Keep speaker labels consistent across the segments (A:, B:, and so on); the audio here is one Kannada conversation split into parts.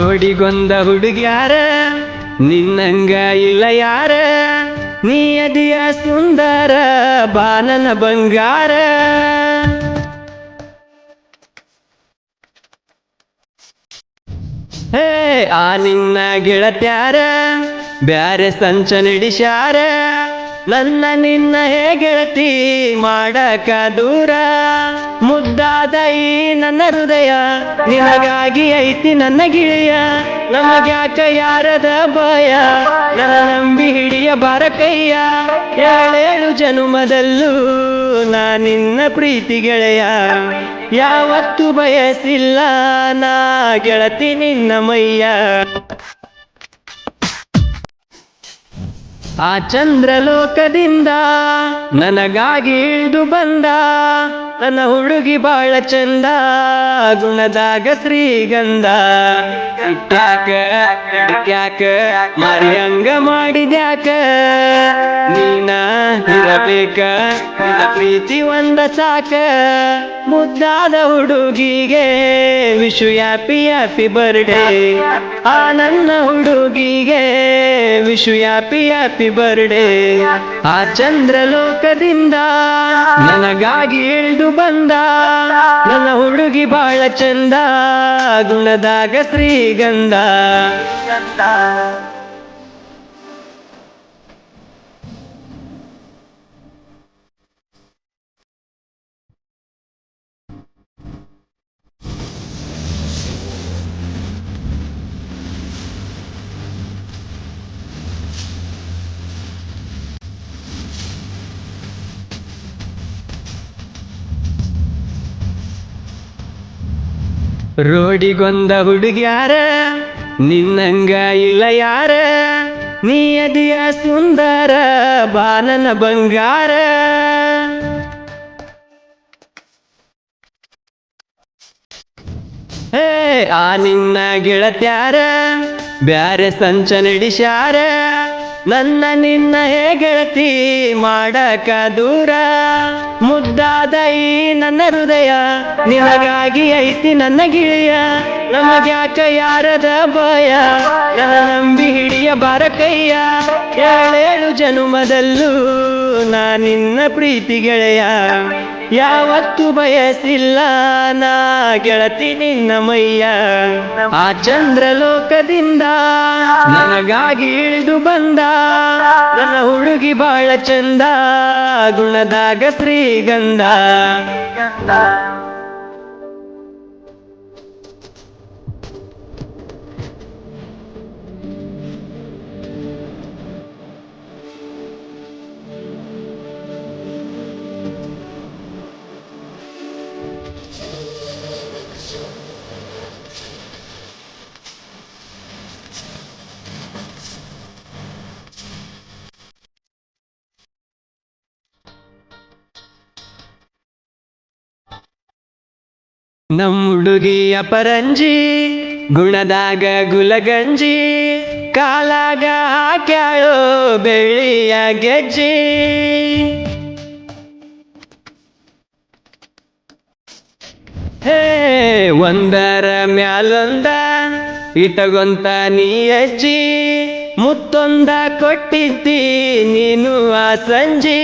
A: ರೋಡಿಗೊಂದ ಹುಡುಗ್ಯಾರ ನಿನ್ನಂಗ ಇಲ್ಲ ಯಾರ, ನೀ ಅದಿಯ ಸುಂದರ ಬಾನನ ಬಂಗಾರ. ಹೇ ಆ ನಿನ್ನ ಗೆಳತ್ಯಾರ ಬ್ಯಾರೆ ಸಂಚ ನಡೆಸ್ಯಾರ, ನನ್ನ ನಿನ್ನ ಹೇ ಗೆಳತಿ ಮಾಡಕ ದೂರ. ಮುದ್ದಾದ ಈ ನನ್ನ ಹೃದಯ ನಿನಗಾಗಿ ಐತಿ ನನ್ನ ಗಿಳಿಯ, ನಮಗ್ಯಾಕ ಯಾರದ ಭಯ, ನನ್ನ ನಂಬಿ ಹಿಡಿಯ ಬಾರ ಕೈಯ. ಏಳೇಳು ಜನುಮದಲ್ಲೂ ನಾ ನಿನ್ನ ಪ್ರೀತಿ ಗೆಳೆಯ, ಯಾವತ್ತು ಬಯಸಿಲ್ಲ ನಾ ಗೆಳತಿ ನಿನ್ನ ಮೈಯ. ಆ ಚಂದ್ರಲೋಕದಿಂದ ನನಗಾಗಿ ಇಳಿದು ಬಂದ ನನ್ನ ಹುಡುಗಿ ಬಾಳ ಚಂದ, ಗುಣದಾಗ ಶ್ರೀಗಂಧ. ಇಟ್ಯಾಕ ಇಟ್ಯಾಕ ಮರಿಯಂಗ ಮಾಡಿದ್ಯಾಕ, ನೀನ ಇರಬೇಕ ನಿನ್ನ ಪ್ರೀತಿ ಒಂದ ಸಾಕ. ಮುದ್ದಾದ ಹುಡುಗಿಗೆ ವಿಶು ಹ್ಯಾಪಿ ಹ್ಯಾಪಿ ಬರ್ಡೇ, ಆ ನನ್ನ ಹುಡುಗಿಗೆ ವಿಶು ಹ್ಯಾಪಿ ಹ್ಯಾಪಿ ಬರ್ಡೇ. ಆ ಚಂದ್ರಲೋಕದಿಂದ ನನಗಾಗಿ ಇಳಿದು ಬಂದ ನನ್ನ ಹುಡುಗಿ ಬಾಳ ಚಂದ, ಗುಣದಾಗ ಶ್ರೀಗಂಧ. ರೋಡಿಗೊಂದ ಹುಡುಗ್ಯಾರ ನಿನ್ನಂಗ ಇಲ್ಲ ಯಾರ, ನೀ ಅದಿಯ ಸುಂದರ ಬಾನನ ಬಂಗಾರ. ಹೇ ಆ ನಿನ್ನ ಗೆಳತ್ಯಾರ ಬ್ಯಾರೆ ಸಂಚ ನಡೆಸ್ಯಾರ, ನನ್ನ ನಿನ್ನ ಹೇ ಗೆಳತಿ ಮಾಡಕ ದೂರ. ಮುದ್ದಾದ ಈ ನನ್ನ ಹೃದಯ ನಿನಗಾಗಿ ಐತಿ ನನ್ನ ಗಿಳಿಯ, ನಮಗ್ಯಾಕ ಯಾರದ ಭಯ, ನನ್ನ ನಂಬಿ ಹಿಡಿಯ ಬಾರ ಕೈಯ. ಏಳೇಳು ಜನುಮದಲ್ಲೂ ನಾ ನಿನ್ನ ಪ್ರೀತಿ ಗೆಳೆಯ, ಯಾವತ್ತು ಬಯಸಿಲ್ಲ ನಾ ಗೆಳತಿ ನಿನ್ನ ಮೈಯ. ಆ ಚಂದ್ರಲೋಕದಿಂದ ನನಗಾಗಿ ಇಳಿದು ಬಂದ ನನ್ನ ಹುಡುಗಿ ಬಾಳ ಚಂದ, ಗುಣದಾಗ ಶ್ರೀಗಂಧ. ನಮ್ ಹುಡುಗಿಯ ಪರಂಜಿ ಗುಣದಾಗ ಗುಲಗಂಜಿ, ಕಾಲಾಗ ಹಾಕ್ಯಾಳೋ ಬೆಳ್ಳಿಯ ಗೆಜ್ಜಿ. ಹೇ ಒಂದರ ಮ್ಯಾಲೊಂದ ಇಟಗೊಂತ ನೀ ಅಜ್ಜಿ, ಮುತ್ತೊಂದ ಕೊಟ್ಟಿದ್ದಿ ನೀನು ಆ ಸಂಜಿ.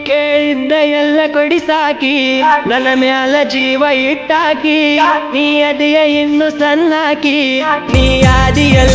A: ಕೇಳಿದ್ದ ಎಲ್ಲ ಕೊಡಿಸಾಕಿ ನನ್ನ ಮ್ಯಾಲ ಜೀವ ಇಟ್ಟಾಕಿ, ನೀ ಅದಿಯ ಇನ್ನು ಸಣ್ಣಾಕಿ, ನೀ ಆದಿಯಲ್ಲ